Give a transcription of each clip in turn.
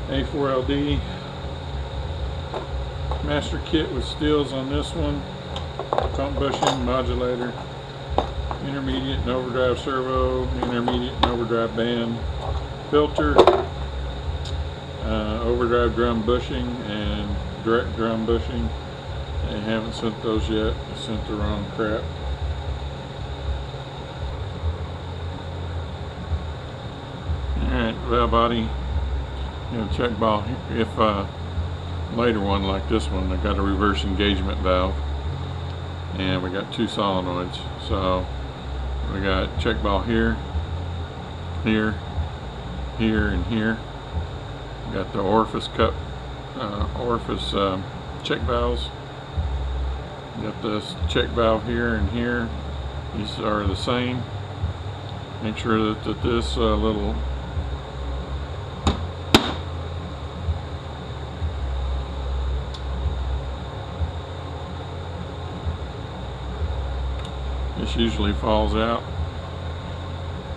A4LD master kit with steels on this one. Pump bushing, modulator, intermediate and overdrive servo, intermediate and overdrive band, filter, overdrive drum bushing, and direct drum bushing. They haven't sent those yet. They sent the wrong crap. Alright, valve body. Check valve. If later one like this one, I got a reverse engagement valve, and we got two solenoids. So we got check valve here, here, here, and here. We got the orifice cup, orifice check valves. Got this check valve here and here. These are the same. Make sure that this little this usually falls out.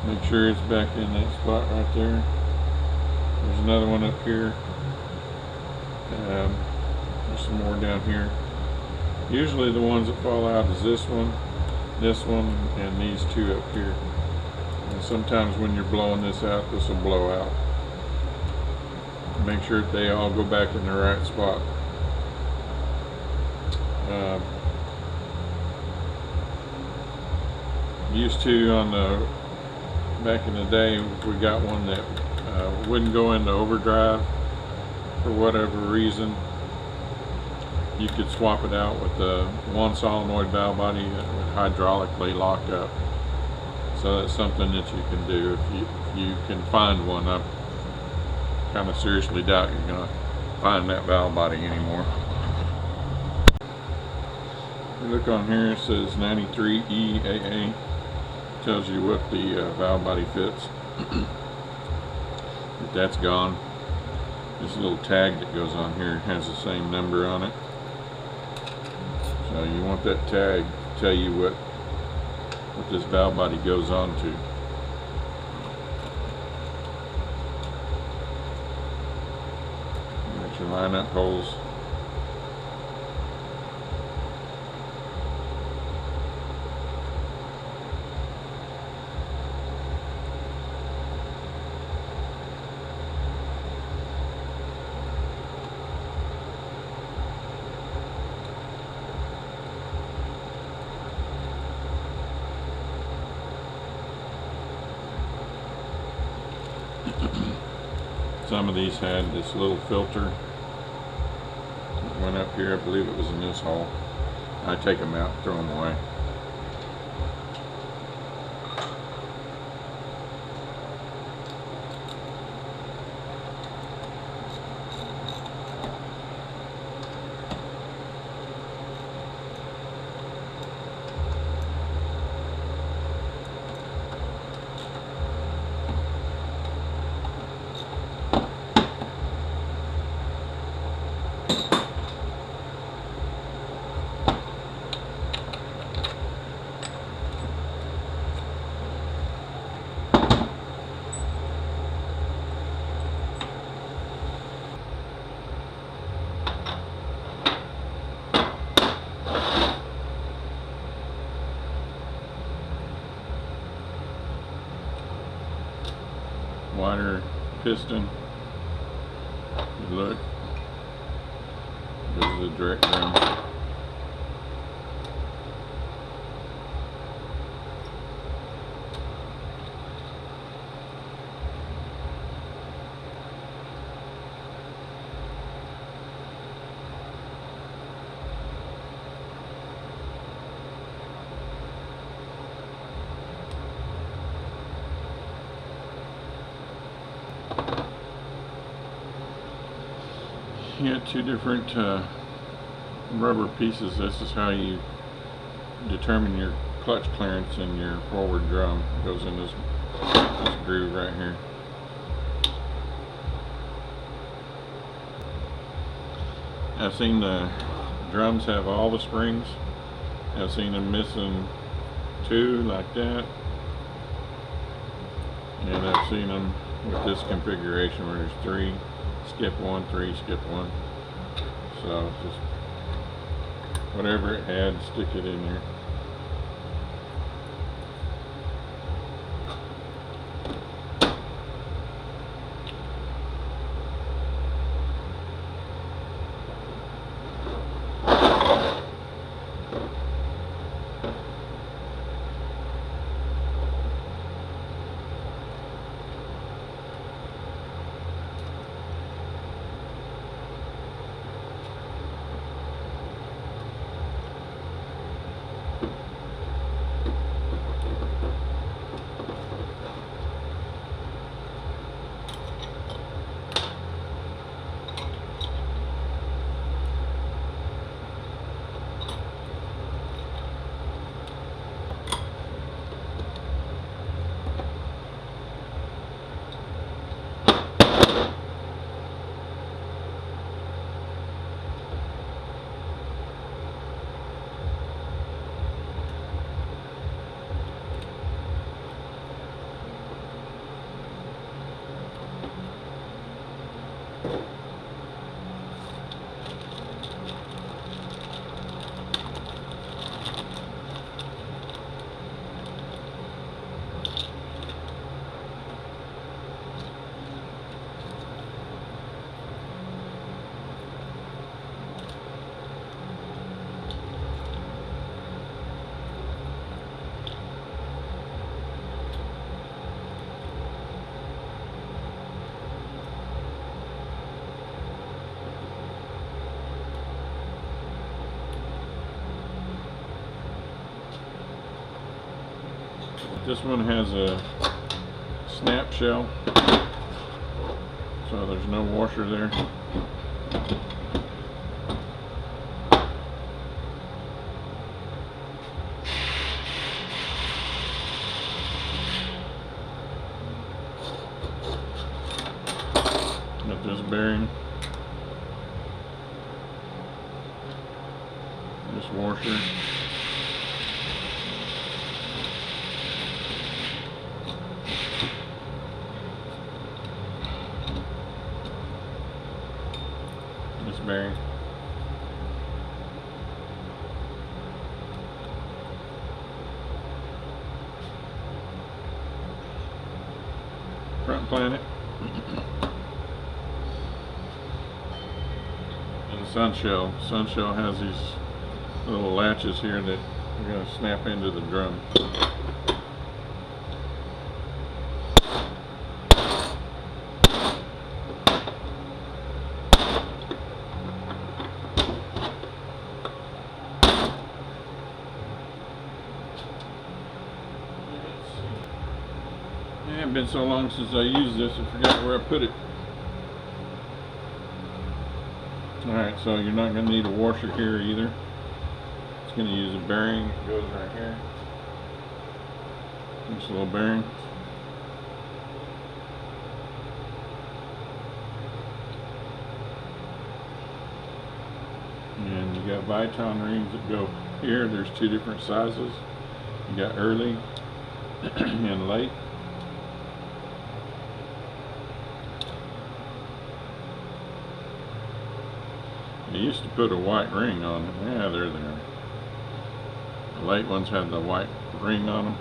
Make sure it's back in that spot right there. There's another one up here. There's some more down here. Usually the ones that fall out is this one, and these two up here. And sometimes when you're blowing this out, this will blow out. Make sure that they all go back in the right spot. Used to, on the back in the day, we got one that wouldn't go into overdrive for whatever reason. You could swap it out with the one solenoid valve body that would hydraulically lock up. So that's something that you can do if you can find one. I kind of seriously doubt you're going to find that valve body anymore. If you look on here, it says 93EAA. Tells you what the valve body fits. If that's gone, this little tag that goes on here has the same number on it. So you want that tag to tell you what this valve body goes on to. Got your line up holes. Some of these had this little filter that went up here. I believe it was in this hole. I take them out and throw them away. Wider piston. You look. This is a direct drum. You got two different rubber pieces. This is how you determine your clutch clearance in your forward drum. It goes in this groove right here. I've seen the drums have all the springs. I've seen them missing two like that, and I've seen them with this configuration where there's three. skip 1, 3, skip 1. So just whatever it had, stick it in there. This one has a snap shell, so there's no washer there. Got this bearing, this washer. This bearing. Front planet. And the sun shell. Sun shell has these little latches here that you're going to snap into the drum. It had been so long since I used this, I forgot where I put it. Alright, so you're not going to need a washer here either. It's going to use a bearing. It goes right here. This little bearing. And you got Viton rings that go here. There's two different sizes. You got early and late. They used to put a white ring on them. Yeah, they're there. The late ones had the white ring on them.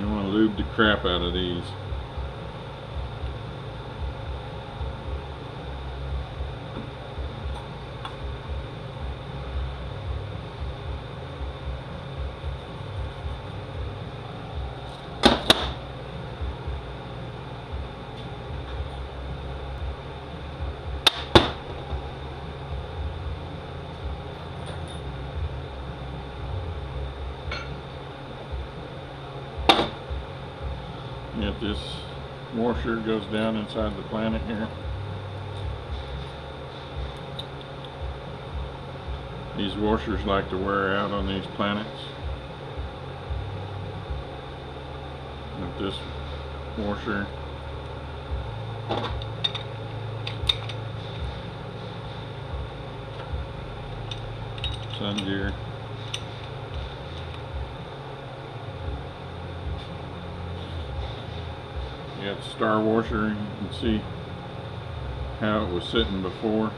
You want to lube the crap out of these. Yet this washer goes down inside the planet here. These washers like to wear out on these planets. If this washer, sun gear, you got the star washer. You can see how it was sitting before.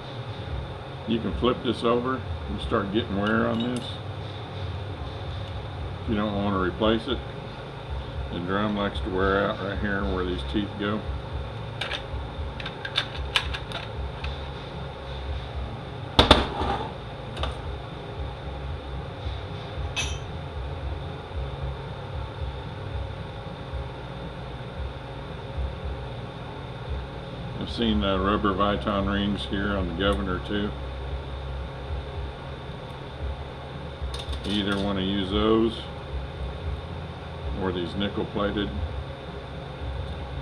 You can flip this over and start getting wear on this. If you don't want to replace it, the drum likes to wear out right here where these teeth go. I've seen rubber Viton rings here on the Governor too. You either want to use those or these nickel plated,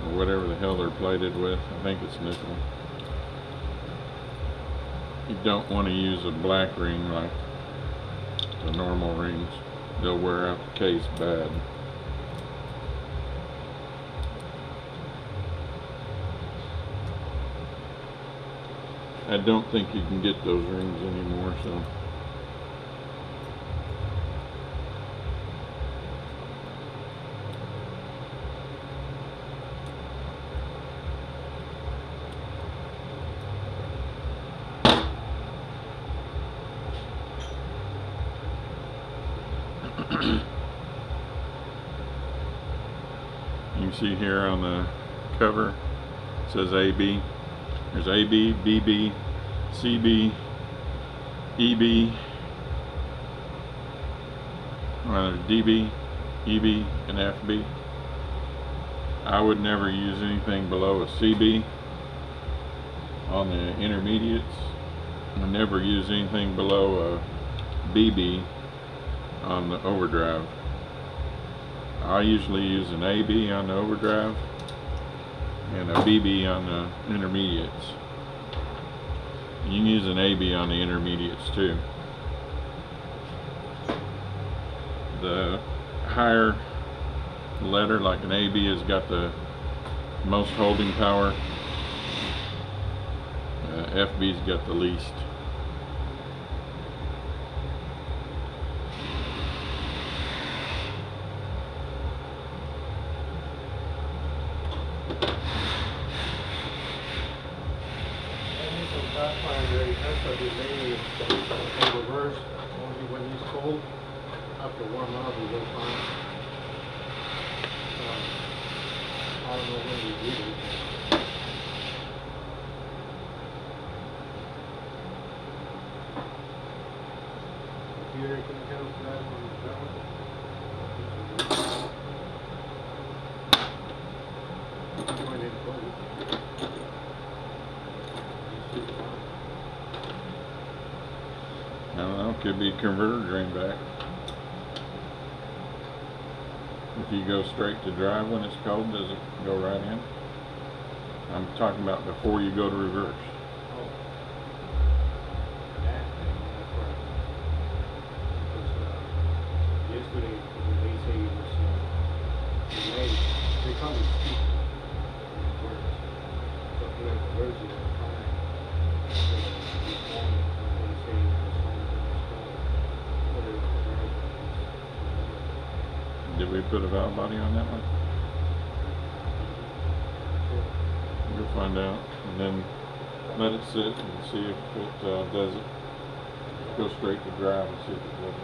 or whatever the hell they're plated with. I think it's nickel. You don't want to use a black ring like the normal rings. They'll wear out the case bad. I don't think you can get those rings anymore, so. You can see here on the cover it says AB. There's AB, BB, CB, EB, there's DB, EB, and FB. I would never use anything below a CB on the intermediates. I never use anything below a BB on the overdrive. I usually use an AB on the overdrive and a BB on the intermediates. You can use an AB on the intermediates too. The higher letter, like an AB, has got the most holding power. FB's got the least. That's what you mainly in reverse, only when it's cold. After warm up, you will find. I don't know when you do it. Computer can help that one. Join it cold. I don't know, could be converter drain back. If you go straight to drive when it's cold, does it go right in? I'm talking about before you go to reverse. Oh. That thing, that's right. Because yesterday, when they say it was delayed, they come with speed. It works. But when it reverses, it's fine. This morning, when they say it was Did we put a valve body on that one? We'll find out, and then let it sit and see if it does it. Go straight to drive and see if it does it.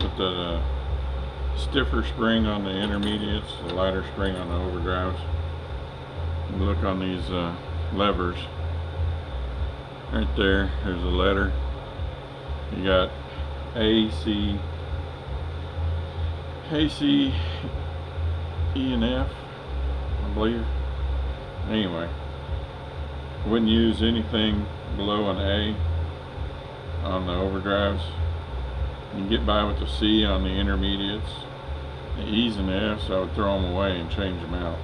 Put that stiffer spring on the intermediates, the lighter spring on the overdrives. You look on these levers. Right there, there's a letter. You got A, C, E, and F, I believe. Anyway, wouldn't use anything below an A on the overdrives. You can get by with the C on the intermediates. The E's and the F's, I would throw them away and change them out.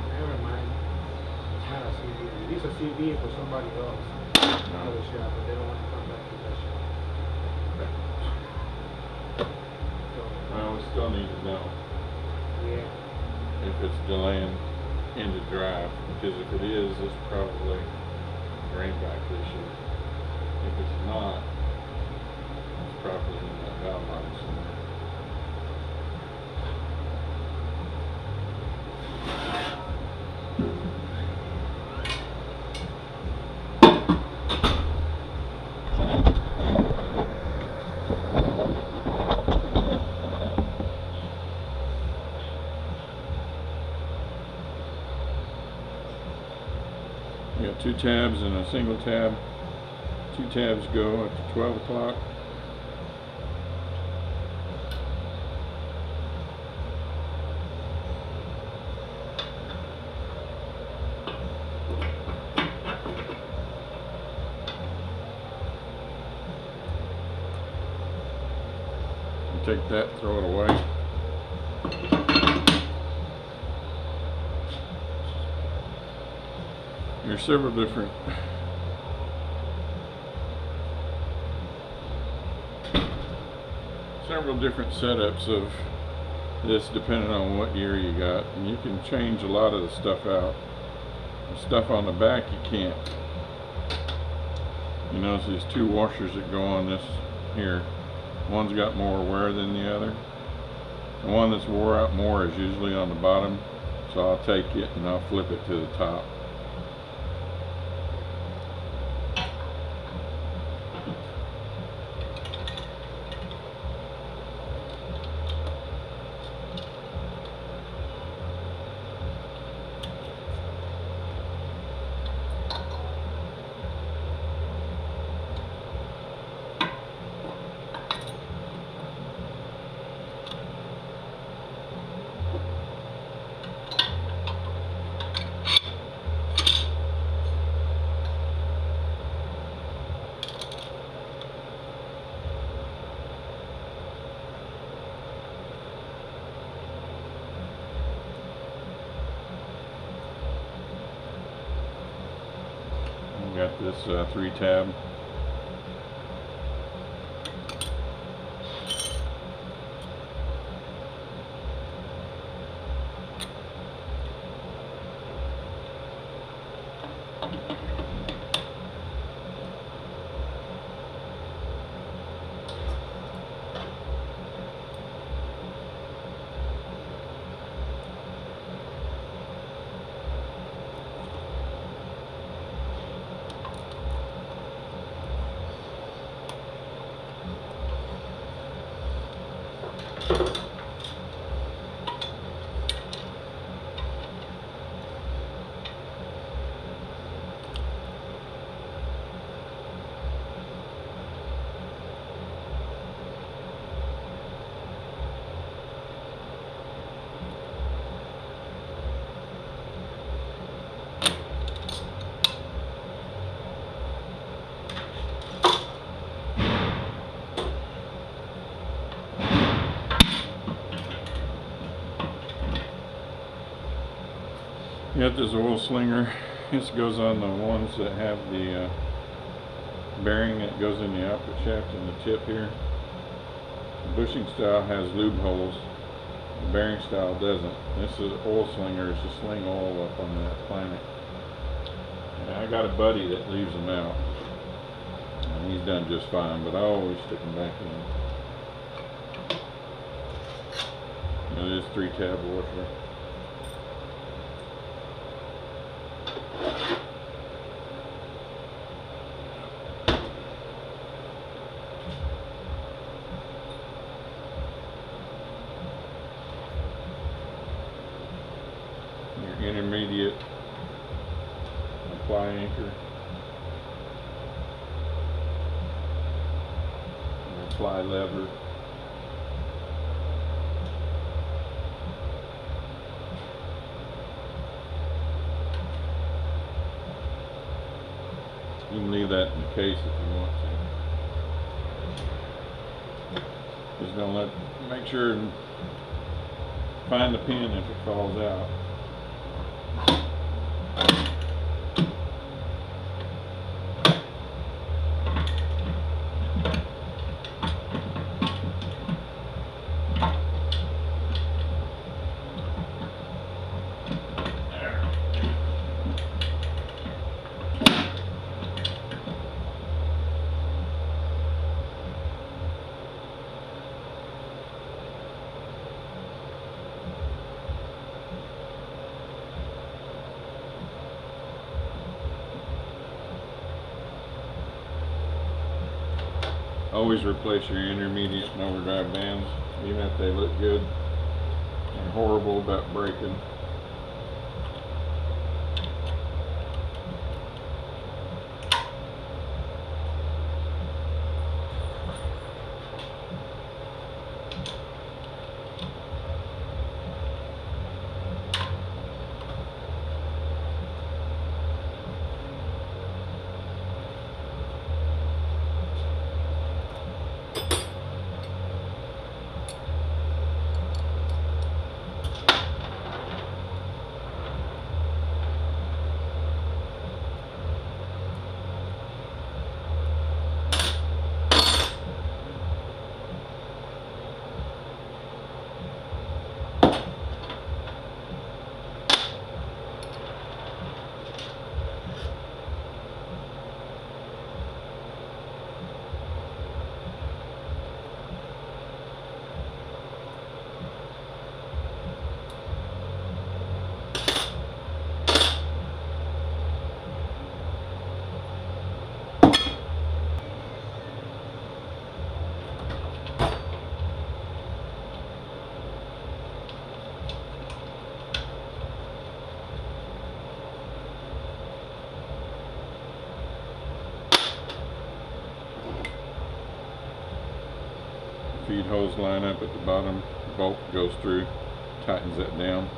Never mind. It's not a CV. It is a CV for somebody else. Another shop, but they don't want to come back to that shop. So, Well, we still need to know yeah. if it's delaying into drive, because if it is, it's probably a rainback issue. If it's not, it's probably in that valve line somewhere. You got 2 tabs and a single tab. 2 tabs go up to 12 o'clock. You take that, throw it away. There's several different setups of this depending on what year you got, and you can change a lot of the stuff out. The stuff on the back you can't. You notice these 2 washers that go on this here. One's got more wear than the other. The one that's wore out more is usually on the bottom, so I'll take it and I'll flip it to the top. Got this 3 tab. You got this oil slinger. This goes on the ones that have the bearing that goes in the output shaft and the tip here. The bushing style has lube holes. The bearing style doesn't. This is oil slinger is to sling oil up on that planet. And I got a buddy that leaves them out, and he's done just fine. But I always stick them back in. It is 3 tab washer. your intermediate apply anchor, your apply lever, you can leave that in the case if you want to. Just gonna make sure and find the pin if it falls out. Always replace your intermediate and overdrive bands, even if they look good and horrible about breaking. Feed hose line up at the bottom, bolt goes through, tightens that down.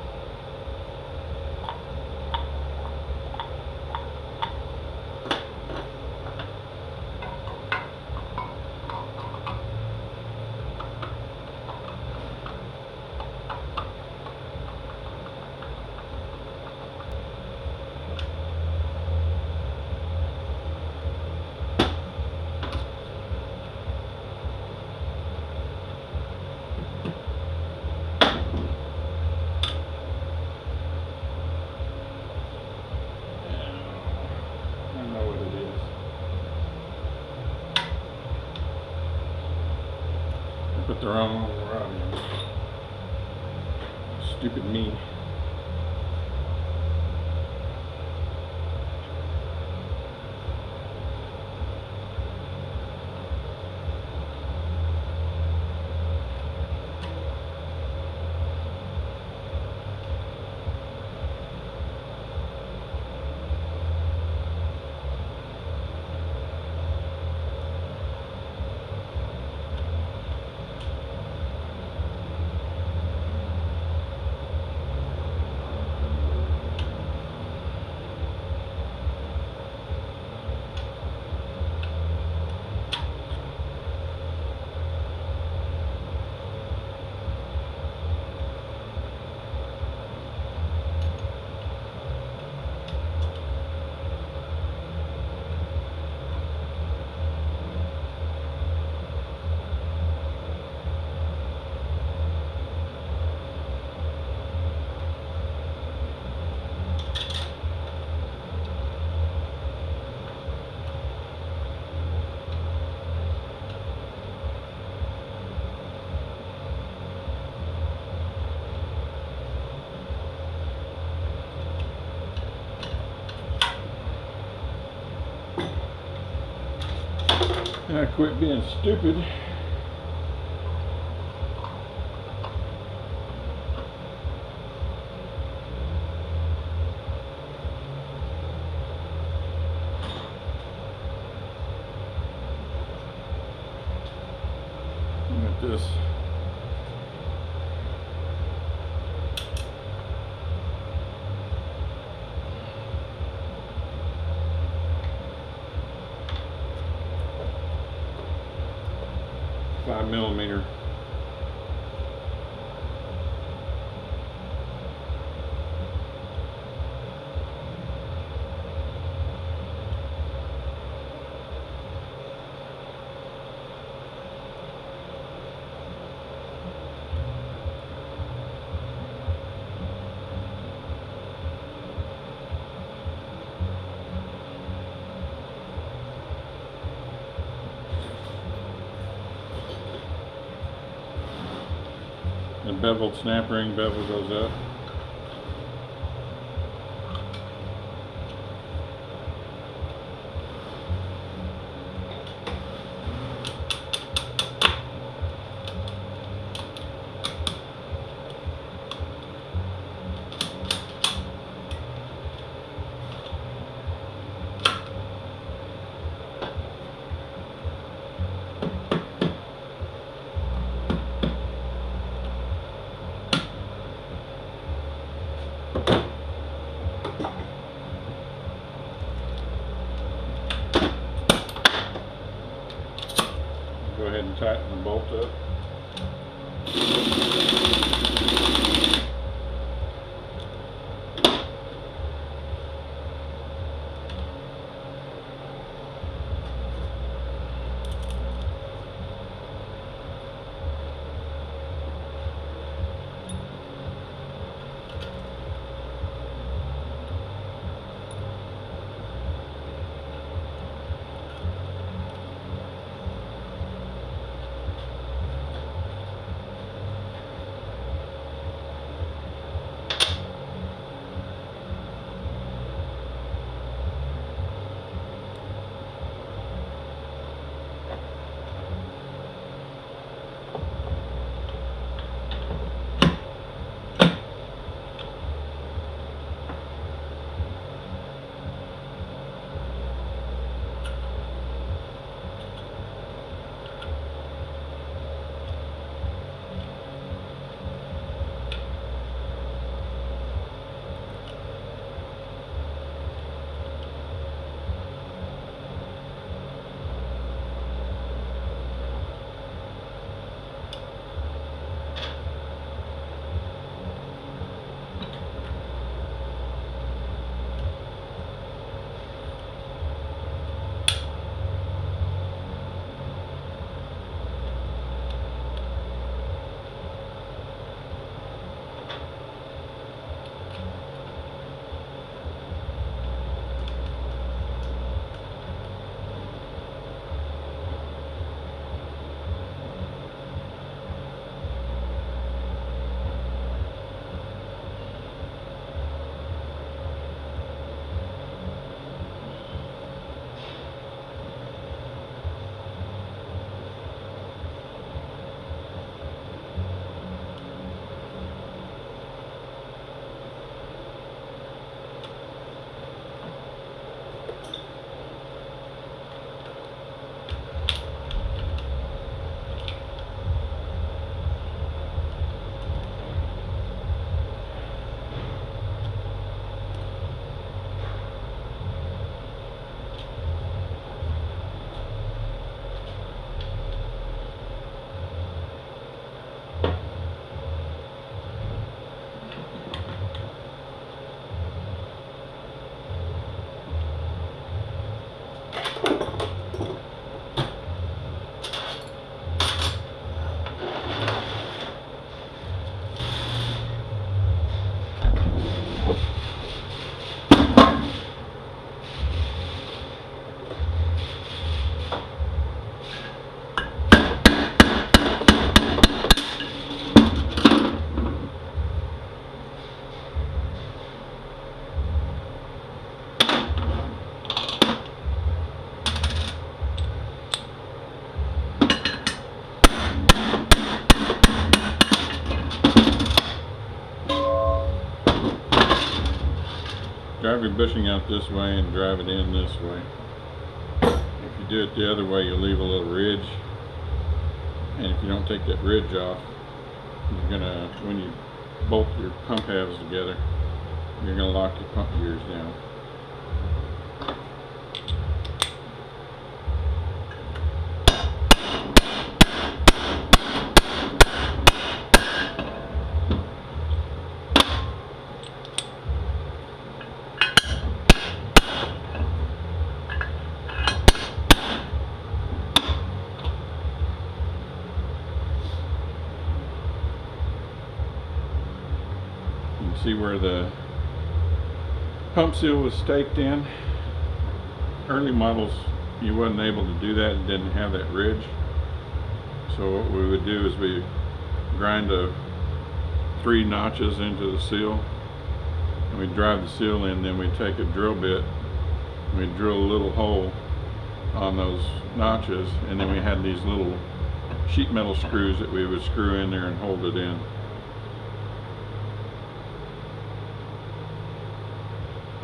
Put the wrong rod in. Stupid me. Quit being stupid. this. Five millimeter. The beveled snap ring bevel goes up. Go ahead and tighten the bolt up. Drive your bushing out this way and drive it in this way. If you do it the other way, you'll leave a little ridge. And if you don't take that ridge off, you're gonna, when you bolt your pump halves together, you're gonna lock your pump gears down. You can see where the pump seal was staked in. Early models, you wasn't able to do that. It didn't have that ridge. So what we would do is we grind 3 notches into the seal, and we drive the seal in. Then we take a drill bit and we drill a little hole on those notches, and then we had these little sheet metal screws that we would screw in there and hold it in.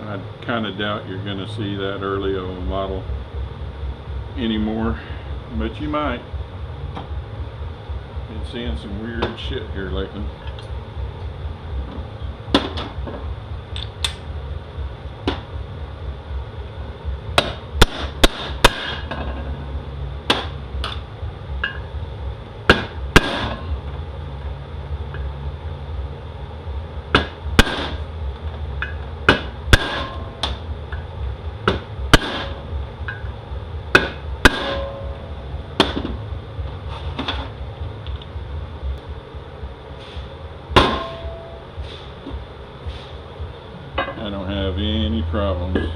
I kind of doubt you're going to see that early of a model anymore, but you might. Been seeing some weird shit here lately. I don't have any problems.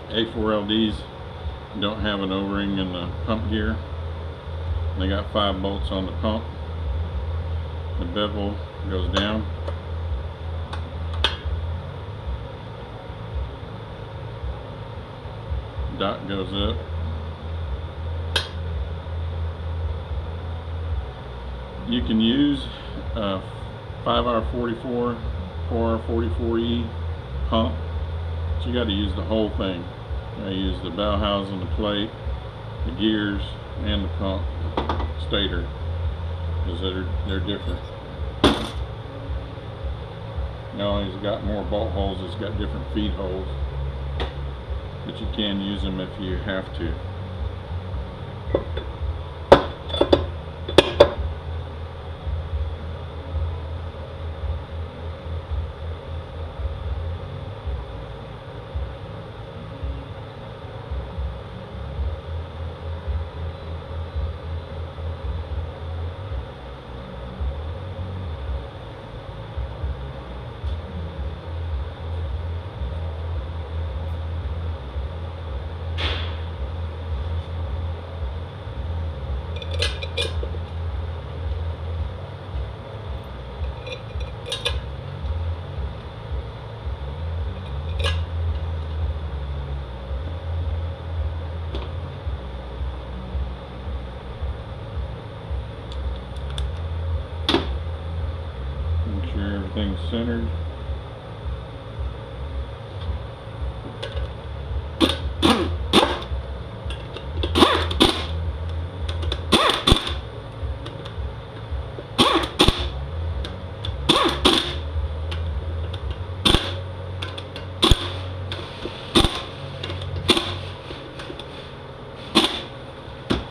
A4LDs don't have an O-ring in the pump gear. They got 5 bolts on the pump. The bevel goes down. Dot goes up. You can use a 5R44, 4R44E pump, but you got to use the whole thing. I use the bow housing, the plate, the gears, and the pump stator, because they're different. Now it's got more bolt holes, it's got different feed holes, but you can use them if you have to. Make sure everything's centered.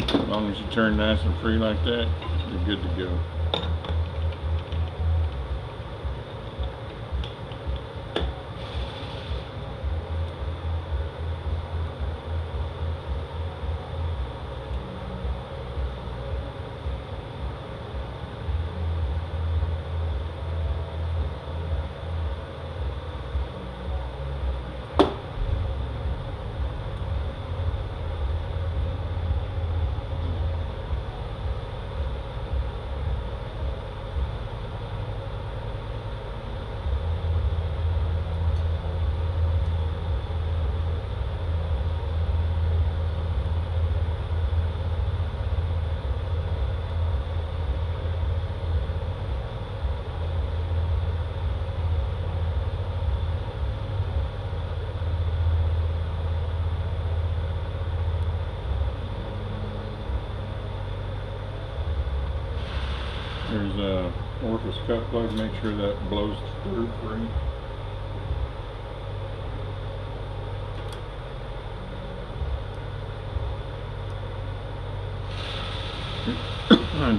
As long as you turn nice and free like that, you're good to go. There's a orifice cut plug. Make sure that blows through free.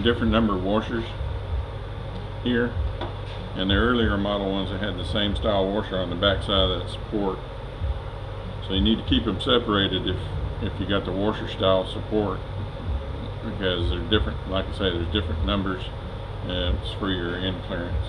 Different number of washers here, and the earlier model ones that had the same style washer on the back side of that support. So you need to keep them separated if you got the washer style support, because they're different. Like I say, there's different numbers, and it's for your end clearance.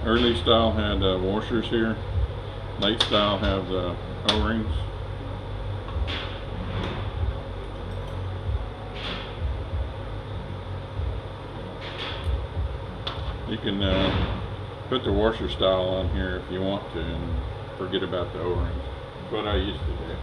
Early style had washers here. Late style have the O-rings. You can put the washer style on here if you want to and forget about the O-rings. That's what I used to do.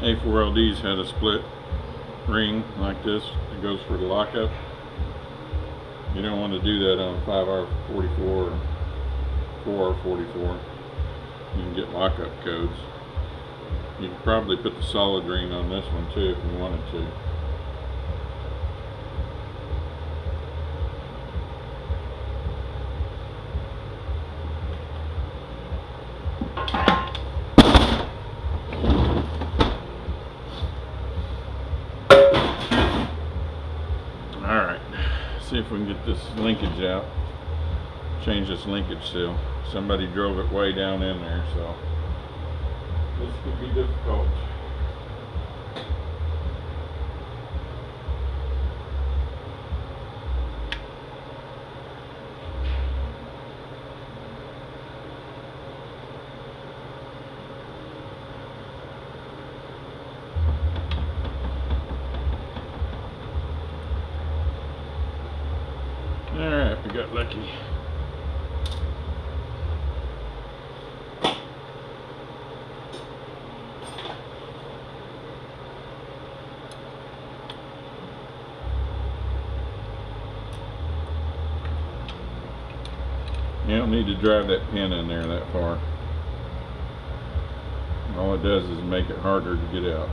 A4LDs had a split ring like this. It goes for the lockup. You don't want to do that on a 5R44 or 4R44. You can get lockup codes. You could probably put the solid ring on this one too if you wanted to. See if we can get this linkage out. Change this linkage seal. Somebody drove it way down in there, so this could be difficult. Alright, we got lucky. You don't need to drive that pin in there that far. All it does is make it harder to get out.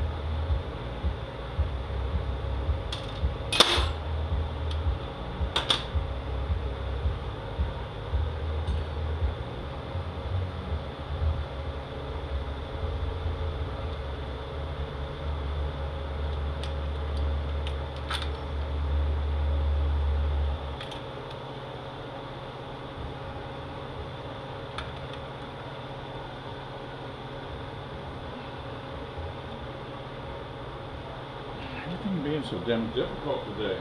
Everything being so damn difficult today.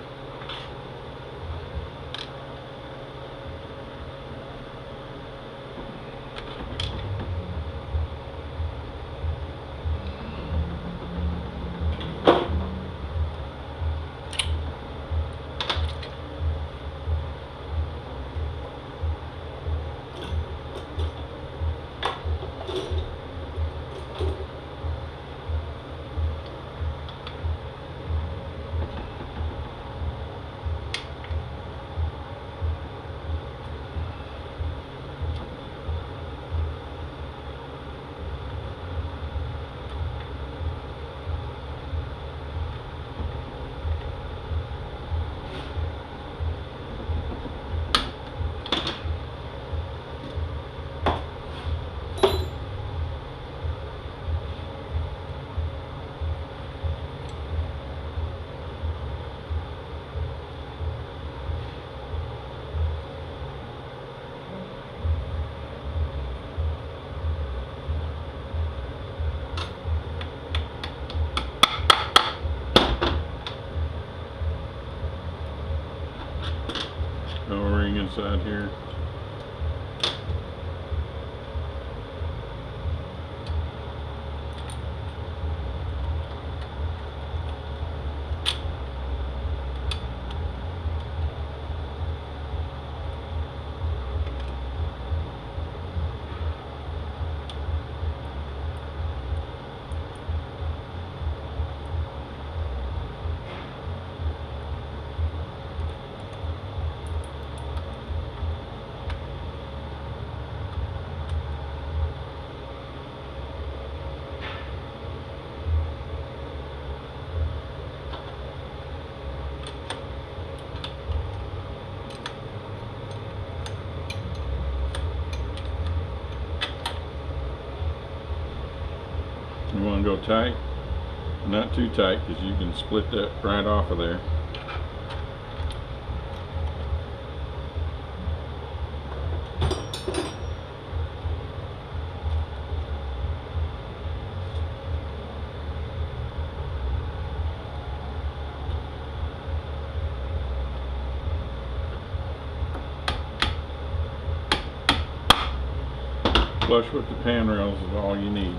spring inside here. You want to go tight, not too tight, because you can split that right off of there. Flush with the pan rails is all you need.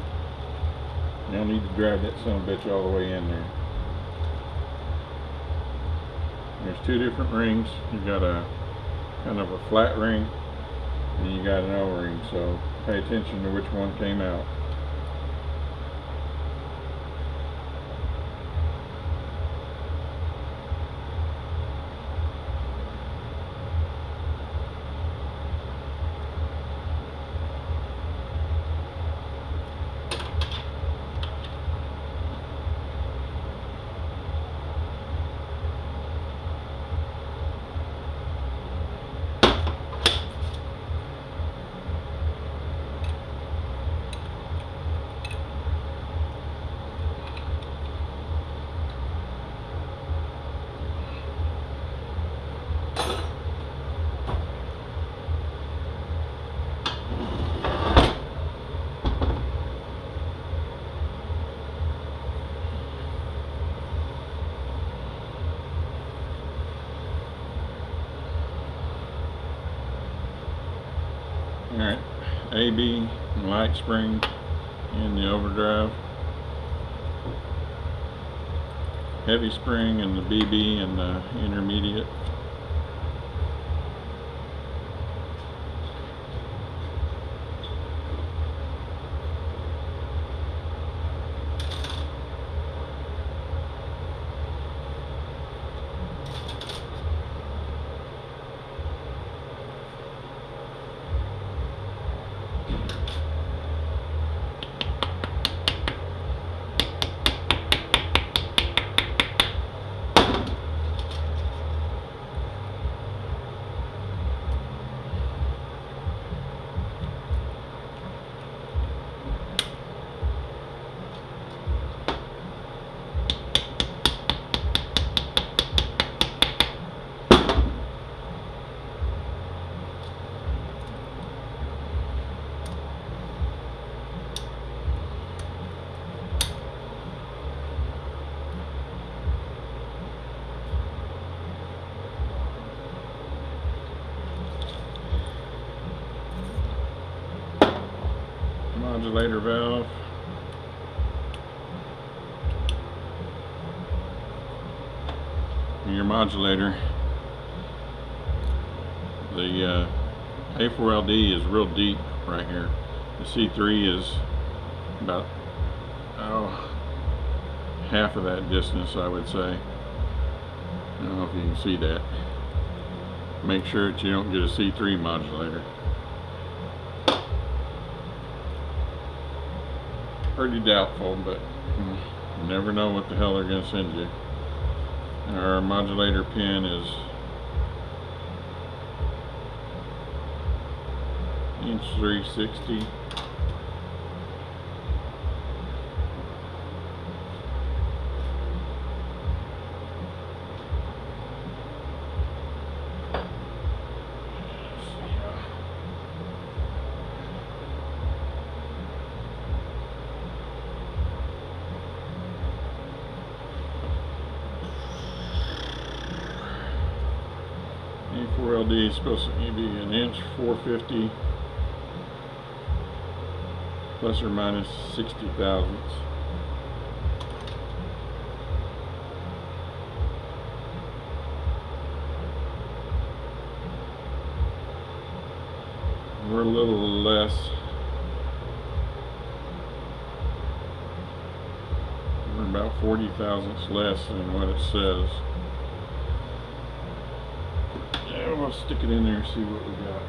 You don't need to drag that son of a bitch all the way in there. There's two different rings. You got a kind of a flat ring, and you got an O-ring, so pay attention to which one came out. Alright, AB light spring in the overdrive, heavy spring in the BB and the intermediate. Modulator valve. Your modulator, the A4LD is real deep right here. The C3 is about half of that distance, I would say. I don't know if you can see that. Make sure that you don't get a C3 modulator. Pretty doubtful, but you never know what the hell they're going to send you. Our modulator pin is inch 360. A4LD is supposed to be an inch 450 plus or minus 60 thousandths. We're a little less. We're about 40 thousandths less than what it says. Yeah, we'll stick it in there and see what we got.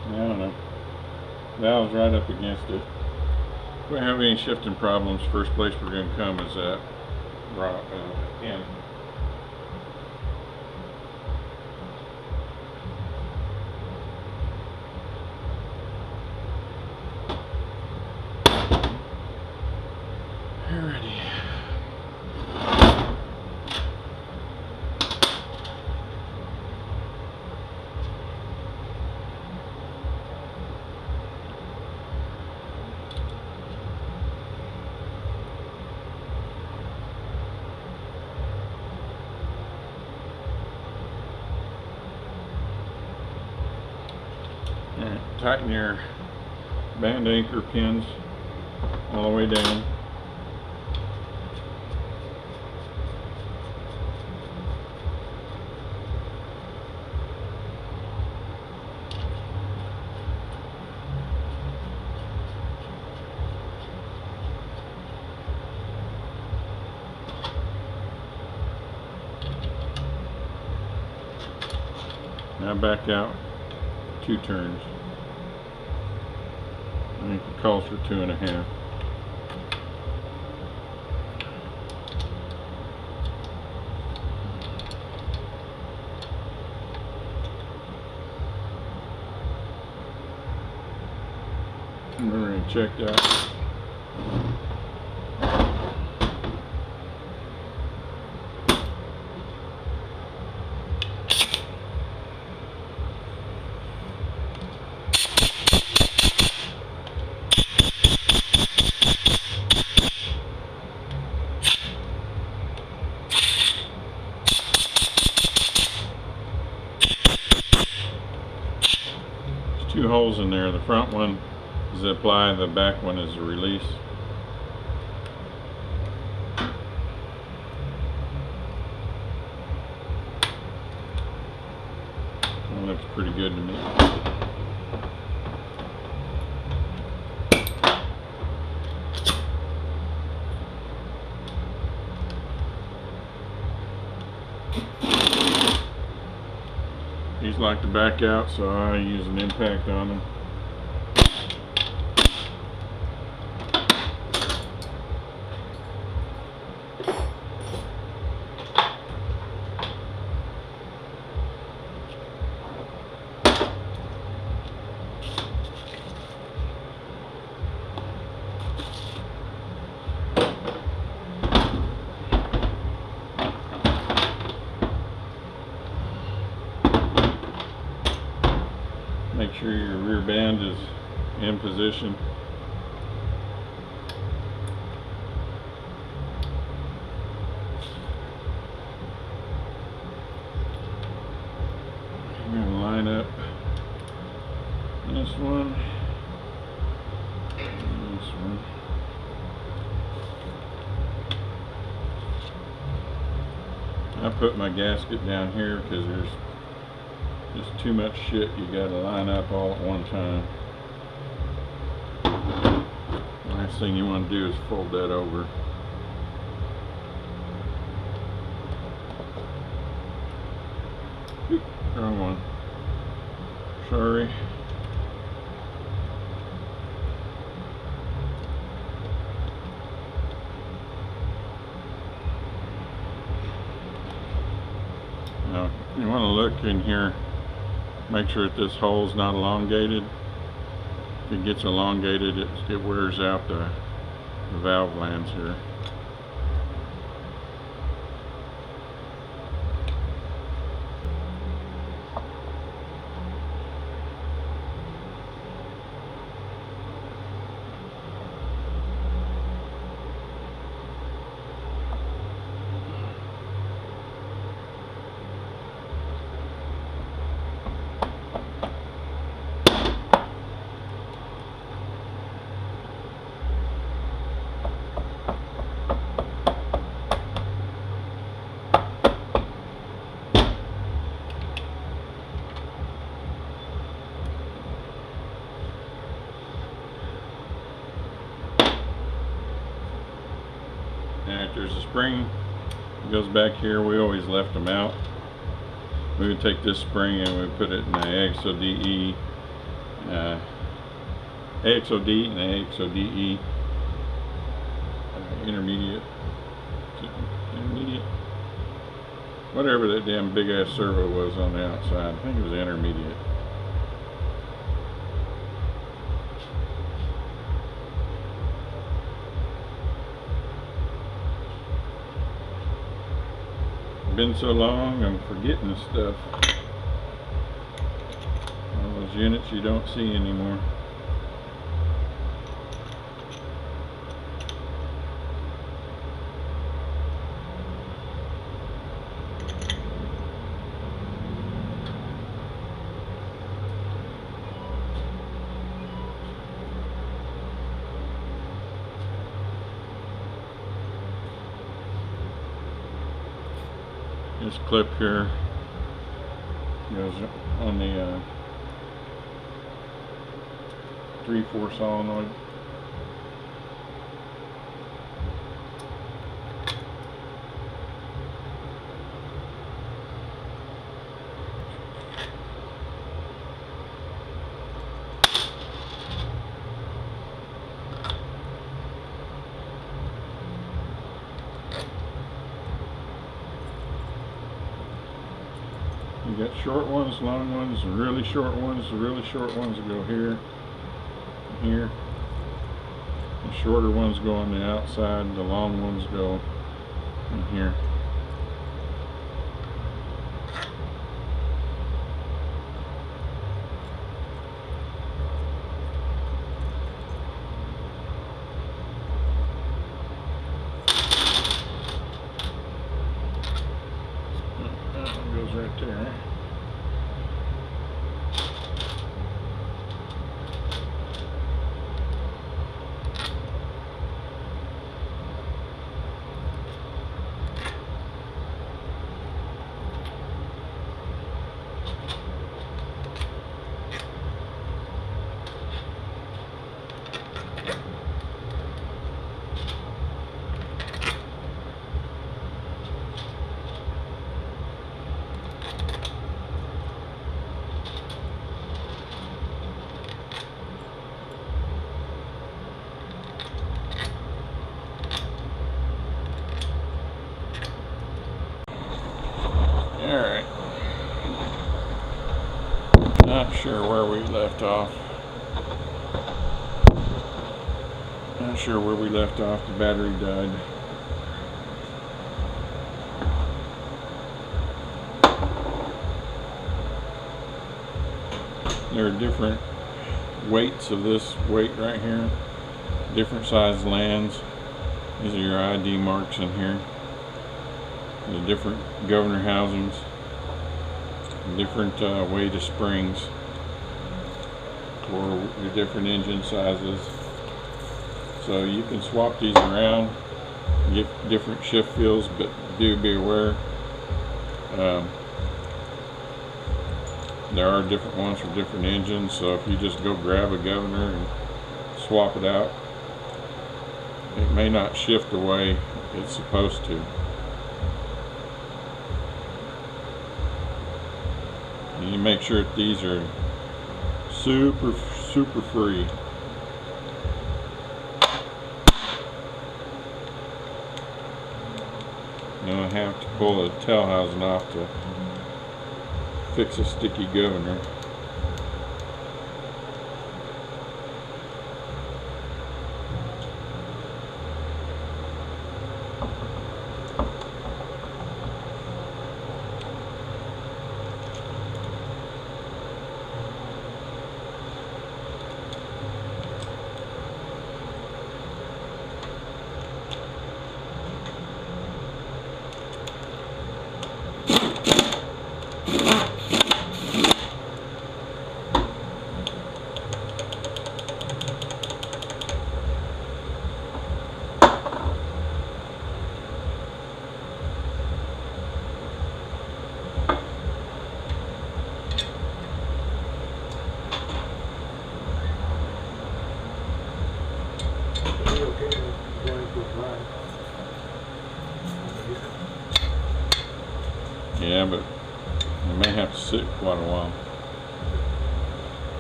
I don't know. Valve's right up against it. If we have any shifting problems, first place we're going to come is at end. Alrighty. Alright, tighten your band anchor pins all the way down. Now back out 2 turns. I think it calls for 2.5. And we're going to check that. There's 2 holes in there. The front one is the apply, the back one is the release. That looks pretty good to me. These like to back out, so I use an impact on them. Make sure your rear band is in position. I'm going to line up this one and this one. I put my gasket down here because there's just too much shit you gotta line up all at one time. Last thing you want to do is fold that over. Oop, wrong one. Sorry. Now, you want to look in here, make sure that this hole's not elongated. If it gets elongated, it wears out the valve glands here. Alright, there's a spring that goes back here. We always left them out. We would take this spring and we put it in the AXO-DE, AXO-D and AXO-DE intermediate, whatever that damn big ass servo was on the outside. I think it was intermediate. Been so long, I'm forgetting stuff. All those units you don't see anymore. This clip here goes on the 3/4 solenoid. You got short ones, long ones, the really short ones. The really short ones go here and here. The shorter ones go on the outside, the long ones go in here. That one goes right there. Alright. Not sure where we left off. Not sure where we left off. The battery died. There are different weights of this weight right here. Different size lands. These are your ID marks in here. The different governor housings, different weight of springs for your different engine sizes. So you can swap these around, get different shift feels, but do be aware there are different ones for different engines, so if you just go grab a governor and swap it out, it may not shift the way it's supposed to. And you make sure that these are super free. You don't have to pull the tail housing off to fix a sticky governor. Yeah, but it may have to sit quite a while.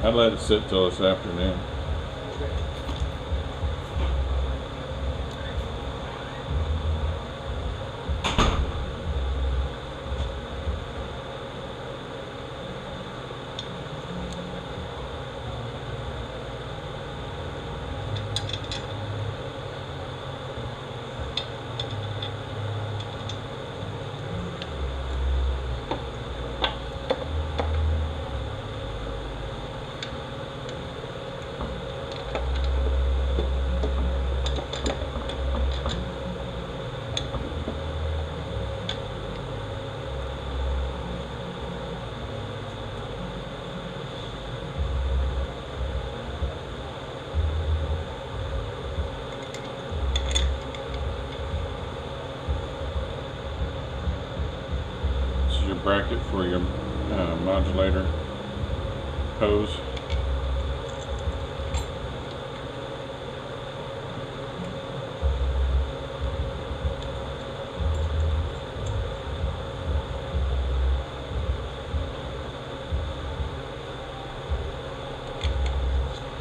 I'd let it sit till this afternoon. Your bracket for your modulator hose.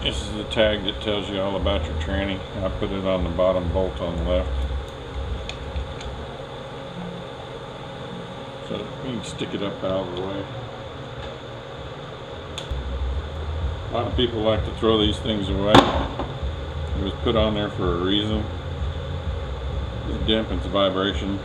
This is the tag that tells you all about your tranny. I put it on the bottom bolt on the left. So you can stick it up out of the way. A lot of people like to throw these things away. It was put on there for a reason. It dampens the vibration.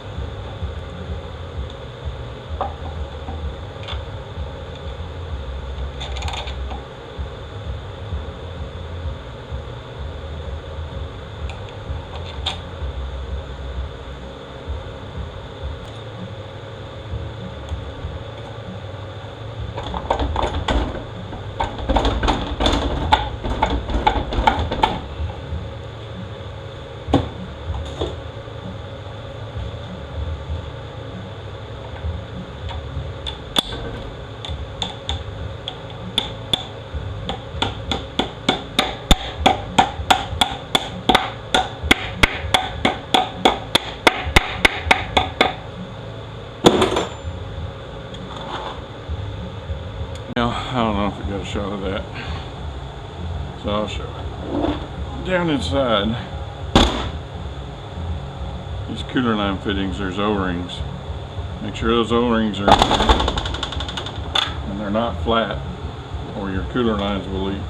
Now, I don't know if I got a shot of that, so I'll show it. Down inside these cooler line fittings, there's O-rings. Make sure those O-rings are in there and they're not flat, or your cooler lines will leak.